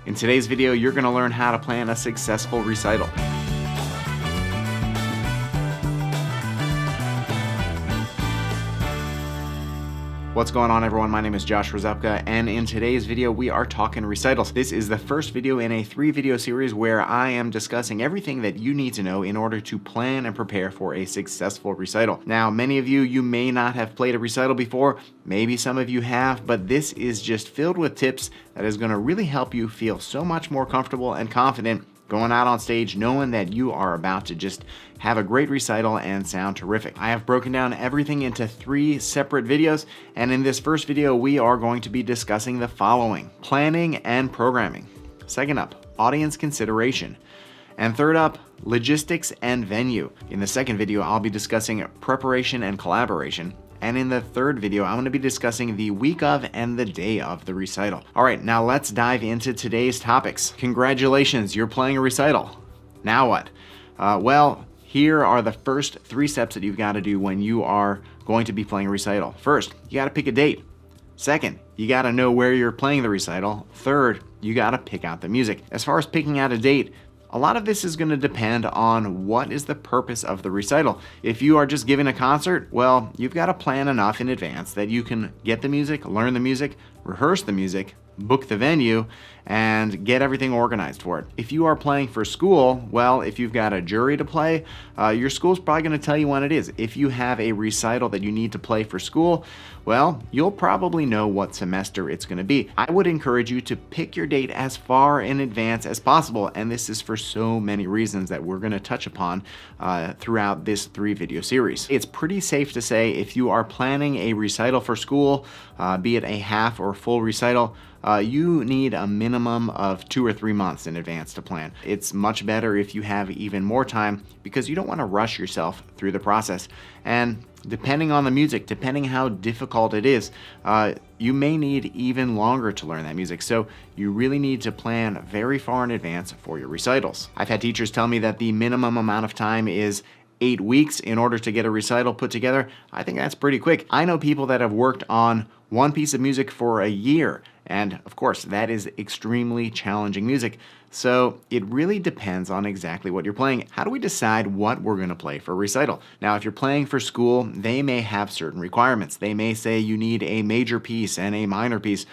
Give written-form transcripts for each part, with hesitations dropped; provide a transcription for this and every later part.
In today's video, you're going to learn how to plan a successful recital. What's going on, everyone? My name is Josh Rzepka, and in today's video we are talking recitals. This is the first video in a 3-video series where I am discussing everything that you need to know in order to plan and prepare for a successful recital. Now, many of you may not have played a recital before, maybe some of you have, but this is just filled with tips that is going to really help you feel so much more comfortable and confident going out on stage knowing that you are about to just have a great recital and sound terrific. I have broken down everything into 3 separate videos, and in this first video we are going to be discussing the following: planning and programming. Second up, audience consideration. And third up, logistics and venue. In the second video, I'll be discussing preparation and collaboration. And in the third video, I'm going to be discussing the week of and the day of the recital. All right, now let's dive into today's topics. Congratulations, you're playing a recital. Now what? Well, here are the first 3 steps that you've got to do when you are going to be playing a recital. First, you got to pick a date. Second, you got to know where you're playing the recital. Third, you got to pick out the music. As far as picking out a date, a lot of this is going to depend on what is the purpose of the recital. If you are just giving a concert, well, you've got to plan enough in advance that you can get the music, learn the music, rehearse the music, book the venue, and get everything organized for it. If you are playing for school, well, if you've got a jury to play, your school's probably going to tell you when it is. If you have a recital that you need to play for school, well, you'll probably know what semester it's going to be. I would encourage you to pick your date as far in advance as possible, and this is for so many reasons that we're going to touch upon throughout this 3-video series. It's pretty safe to say if you are planning a recital for school, be it a half or full recital, you need a minimum of 2 or 3 months in advance to plan. It's much better if you have even more time because you don't want to rush yourself through the process. And depending on the music, depending how difficult it is, you may need even longer to learn that music. So you really need to plan very far in advance for your recitals. I've had teachers tell me that the minimum amount of time is 8 weeks in order to get a recital put together. I think that's pretty quick. I know people that have worked on one piece of music for a year, and of course that is extremely challenging music. So it really depends on exactly what you're playing. How do we decide what we're going to play for a recital? Now, if you're playing for school, they may have certain requirements. They may say you need a major piece and a minor piece.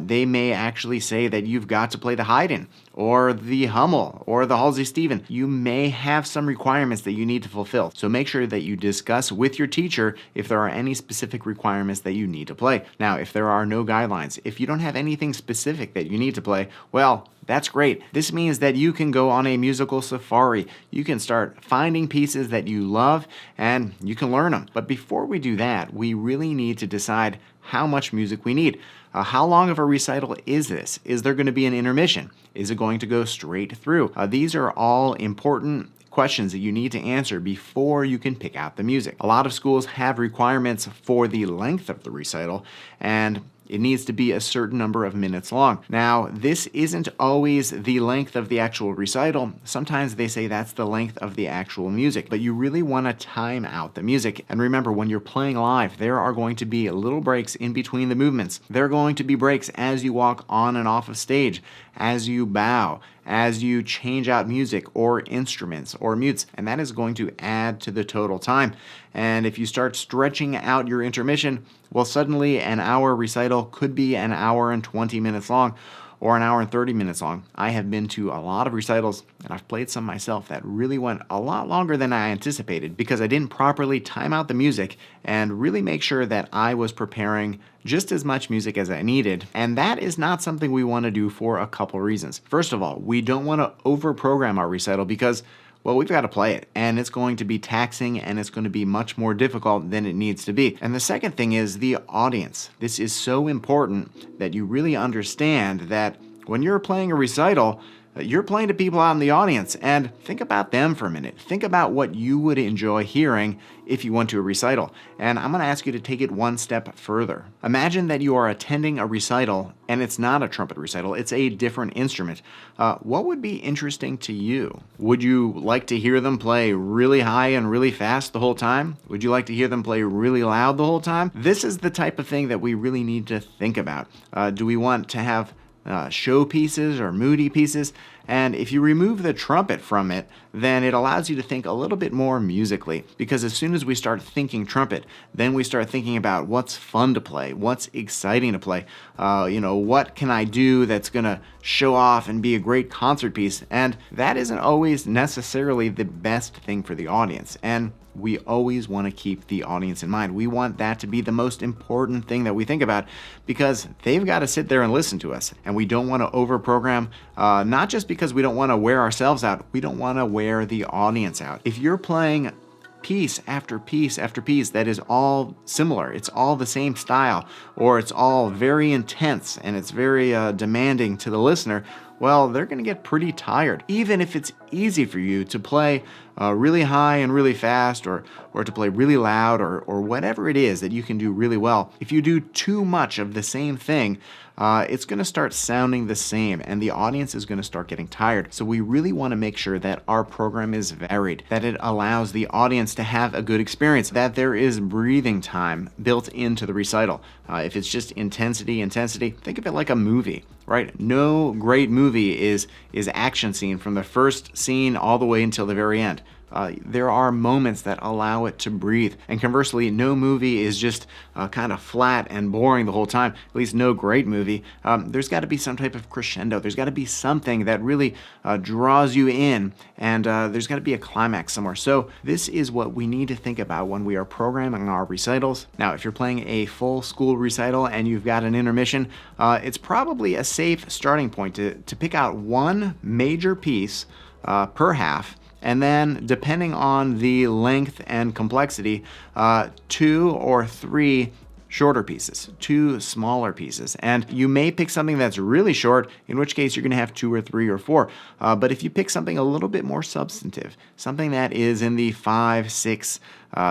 They may actually say that you've got to play the Haydn or the Hummel or the Halsey Stephen. You may have some requirements that you need to fulfill. So make sure that you discuss with your teacher if there are any specific requirements that you need to play. Now, if there are no guidelines, if you don't have anything specific that you need to play, well, that's great. This means that you can go on a musical safari. You can start finding pieces that you love and you can learn them. But before we do that, we really need to decide how much music we need. How long of a recital is this? Is there going to be an intermission? Is it going to go straight through? These are all important questions that you need to answer before you can pick out the music. A lot of schools have requirements for the length of the recital, and it needs to be a certain number of minutes long. Now, this isn't always the length of the actual recital. Sometimes they say that's the length of the actual music, but you really want to time out the music. And remember, when you're playing live, there are going to be little breaks in between the movements. There are going to be breaks as you walk on and off of stage, as you bow, as you change out music or instruments or mutes, and that is going to add to the total time. And if you start stretching out your intermission, well, suddenly an hour recital could be an hour and 20 minutes long or an hour and 30 minutes long. I have been to a lot of recitals, and I've played some myself that really went a lot longer than I anticipated because I didn't properly time out the music and really make sure that I was preparing just as much music as I needed. And that is not something we want to do for a couple reasons. First of all, we don't want to over-program our recital because, well, we've got to play it, and it's going to be taxing, and it's going to be much more difficult than it needs to be. And the second thing is the audience. This is so important that you really understand that when you're playing a recital, you're playing to people out in the audience, and think about them for a minute. Think about what you would enjoy hearing if you went to a recital. And I'm going to ask you to take it one step further. Imagine that you are attending a recital, and it's not a trumpet recital, it's a different instrument. What would be interesting to you? Would you like to hear them play really high and really fast the whole time? Would you like to hear them play really loud the whole time? This is the type of thing that we really need to think about. Do we want to have show pieces or moody pieces. And if you remove the trumpet from it, then it allows you to think a little bit more musically. Because as soon as we start thinking trumpet, then we start thinking about what's fun to play, what's exciting to play, what can I do that's going to show off and be a great concert piece. And that isn't always necessarily the best thing for the audience. And we always want to keep the audience in mind. We want that to be the most important thing that we think about, because they've got to sit there and listen to us. And we don't want to overprogram, not just because we don't want to wear ourselves out, we don't want to wear the audience out. If you're playing piece after piece after piece that is all similar, it's all the same style, or it's all very intense and it's very demanding to the listener, well, they're going to get pretty tired. Even if it's easy for you to play really high and really fast, or to play really loud, or whatever it is that you can do really well, if you do too much of the same thing, it's going to start sounding the same and the audience is going to start getting tired. So we really want to make sure that our program is varied, that it allows the audience to have a good experience, that there is breathing time built into the recital. If it's just intensity, think of it like a movie, right? No great movie is action scene from the first scene all the way until the very end. There are moments that allow it to breathe. And conversely, no movie is just kind of flat and boring the whole time. At least no great movie. There's got to be some type of crescendo. There's got to be something that really draws you in, and there's got to be a climax somewhere. So this is what we need to think about when we are programming our recitals. Now, if you're playing a full school recital and you've got an intermission, it's probably a safe starting point to pick out one major piece per half, and then, depending on the length and complexity, 2 or 3 shorter pieces, 2 smaller pieces. And you may pick something that's really short, in which case you're going to have 2 or 3 or 4. But if you pick something a little bit more substantive, something that is in the 5, 6,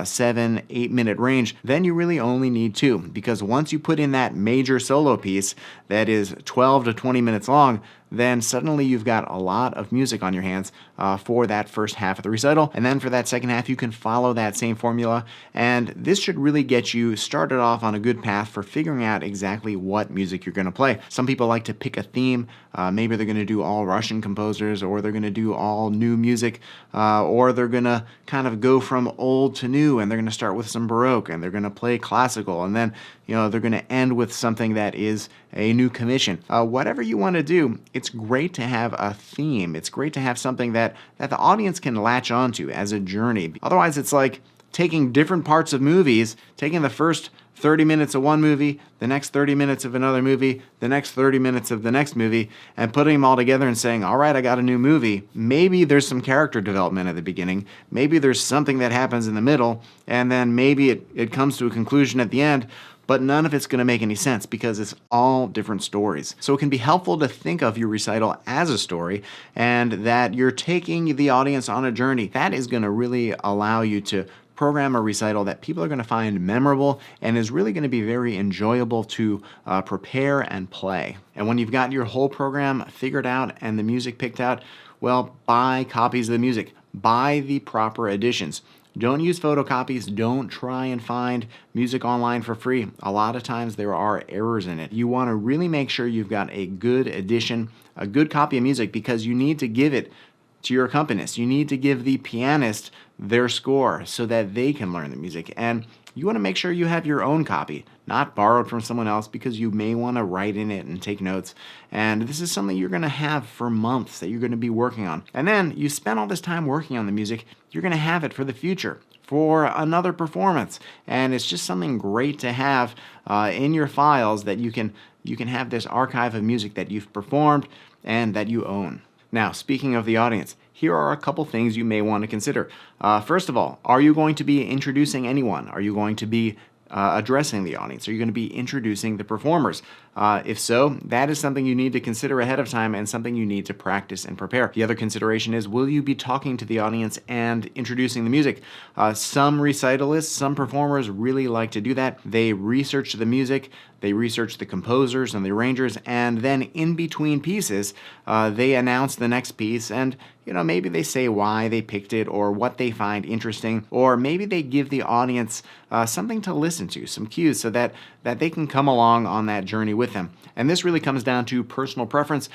7, 8 minute range, then you really only need 2. Because once you put in that major solo piece that is 12 to 20 minutes long, then suddenly you've got a lot of music on your hands for that first half of the recital. And then for that second half, you can follow that same formula. And this should really get you started off on a good path for figuring out exactly what music you're going to play. Some people like to pick a theme. Maybe they're going to do all Russian composers, or they're going to do all new music, or they're going to kind of go from old to new, and they're going to start with some Baroque, and they're going to play classical, and then they're going to end with something that is a new commission. Whatever you want to do, it's great to have a theme. It's great to have something that the audience can latch onto as a journey. Otherwise, it's like taking different parts of movies, taking the first 30 minutes of one movie, the next 30 minutes of another movie, the next 30 minutes of the next movie, and putting them all together and saying, all right, I got a new movie. Maybe there's some character development at the beginning. Maybe there's something that happens in the middle, and then maybe it comes to a conclusion at the end, but none of it's going to make any sense because it's all different stories. So it can be helpful to think of your recital as a story, and that you're taking the audience on a journey. That is going to really allow you to program a recital that people are going to find memorable and is really going to be very enjoyable to prepare and play. And when you've got your whole program figured out and the music picked out, well, buy copies of the music. Buy the proper editions. Don't use photocopies. Don't try and find music online for free. A lot of times there are errors in it. You want to really make sure you've got a good edition, a good copy of music, because you need to give it to your accompanist. You need to give the pianist their score so that they can learn the music. And you want to make sure you have your own copy, not borrowed from someone else, because you may want to write in it and take notes. And this is something you're going to have for months that you're going to be working on. And then you spend all this time working on the music, you're going to have it for the future, for another performance. And it's just something great to have in your files, that you can have this archive of music that you've performed and that you own. Now, speaking of the audience, here are a couple things you may want to consider. First of all, are you going to be introducing anyone? Are you going to be addressing the audience? Are you going to be introducing the performers? If so, that is something you need to consider ahead of time and something you need to practice and prepare. The other consideration is, will you be talking to the audience and introducing the music? Some recitalists, some performers really like to do that. They research the music, they research the composers and the arrangers, and then in between pieces, they announce the next piece, and maybe they say why they picked it or what they find interesting, or maybe they give the audience something to listen to, some cues, so that they can come along on that journey with with them. And this really comes down to personal preference.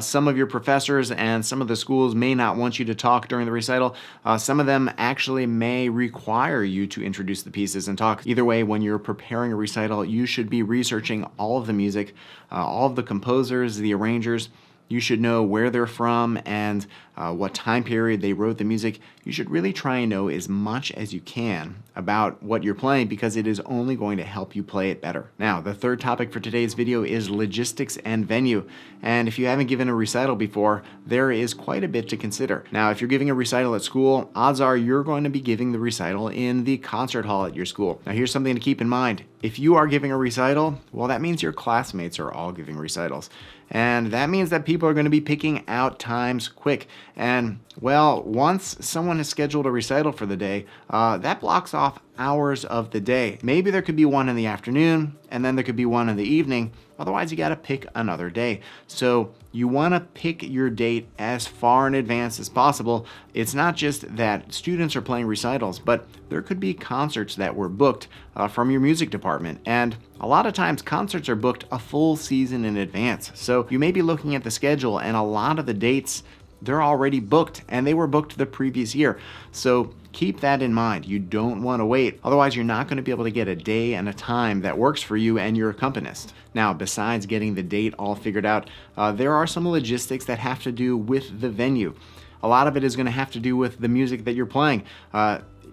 Some of your professors and some of the schools may not want you to talk during the recital. Some of them actually may require you to introduce the pieces and talk. Either way, when you're preparing a recital, you should be researching all of the music, all of the composers, the arrangers. You should know where they're from and what time period they wrote the music. You should really try and know as much as you can about what you're playing, because it is only going to help you play it better. Now, the third topic for today's video is logistics and venue. And if you haven't given a recital before, there is quite a bit to consider. Now, if you're giving a recital at school, odds are you're going to be giving the recital in the concert hall at your school. Now, here's something to keep in mind. If you are giving a recital, well, that means your classmates are all giving recitals. And that means that people are going to be picking out times quick. And, well, once someone has scheduled a recital for the day, that blocks off hours of the day. Maybe there could be one in the afternoon, and then there could be one in the evening. Otherwise, you got to pick another day. So you want to pick your date as far in advance as possible. It's not just that students are playing recitals, but there could be concerts that were booked from your music department. And a lot of times concerts are booked a full season in advance. So you may be looking at the schedule, and a lot of the dates, they're already booked, and they were booked the previous year. So keep that in mind. You don't want to wait. Otherwise, you're not going to be able to get a day and a time that works for you and your accompanist. Now, besides getting the date all figured out, there are some logistics that have to do with the venue. A lot of it is going to have to do with the music that you're playing.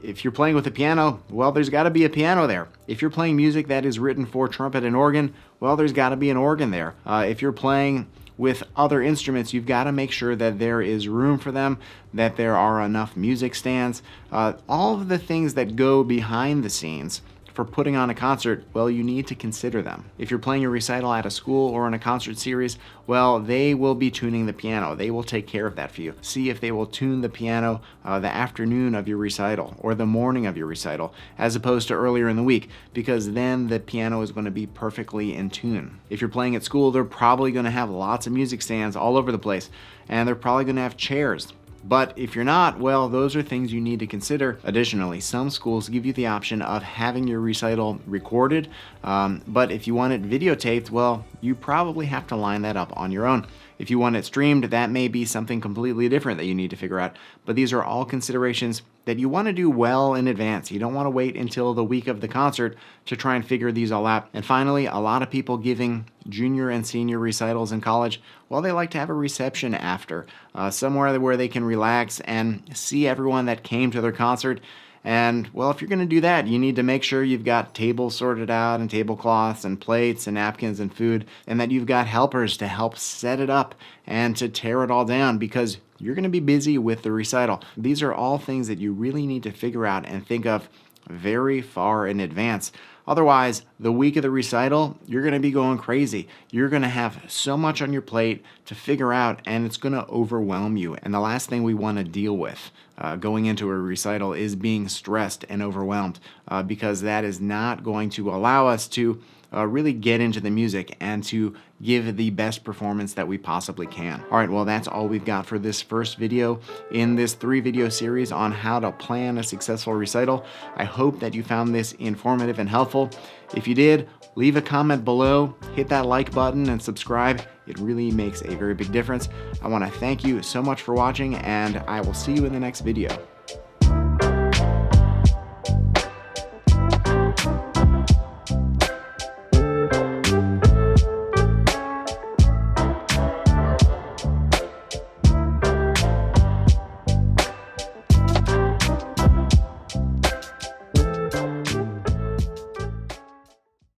If you're playing with a piano, well, there's got to be a piano there. If you're playing music that is written for trumpet and organ, well, there's got to be an organ there. If you're playing with other instruments, you've got to make sure that there is room for them, that there are enough music stands, all of the things that go behind the scenes for putting on a concert. Well, you need to consider them. If you're playing a recital at a school or in a concert series, well, they will be tuning the piano. They will take care of that for you. See if they will tune the piano the afternoon of your recital or the morning of your recital, as opposed to earlier in the week, because then the piano is going to be perfectly in tune. If you're playing at school, they're probably going to have lots of music stands all over the place, and they're probably going to have chairs. But if you're not, well, those are things you need to consider. Additionally, some schools give you the option of having your recital recorded, but if you want it videotaped, well, you probably have to line that up on your own. If you want it streamed, that may be something completely different that you need to figure out. But these are all considerations that you want to do well in advance. You don't want to wait until the week of the concert to try and figure these all out. And finally, a lot of people giving junior and senior recitals in college, well, they like to have a reception after, somewhere where they can relax and see everyone that came to their concert. And, well, if you're going to do that, you need to make sure you've got tables sorted out and tablecloths and plates and napkins and food, and that you've got helpers to help set it up and to tear it all down, because you're going to be busy with the recital. These are all things that you really need to figure out and think of very far in advance. Otherwise, the week of the recital, you're going to be going crazy. You're going to have so much on your plate to figure out, and it's going to overwhelm you. And the last thing we want to deal with going into a recital is being stressed and overwhelmed, because that is not going to allow us to really get into the music and to give the best performance that we possibly can. All right, well, that's all we've got for this first video in this 3-video series on how to plan a successful recital. I hope that you found this informative and helpful. If you did, leave a comment below, hit that like button, and subscribe. It really makes a very big difference. I want to thank you so much for watching, and I will see you in the next video.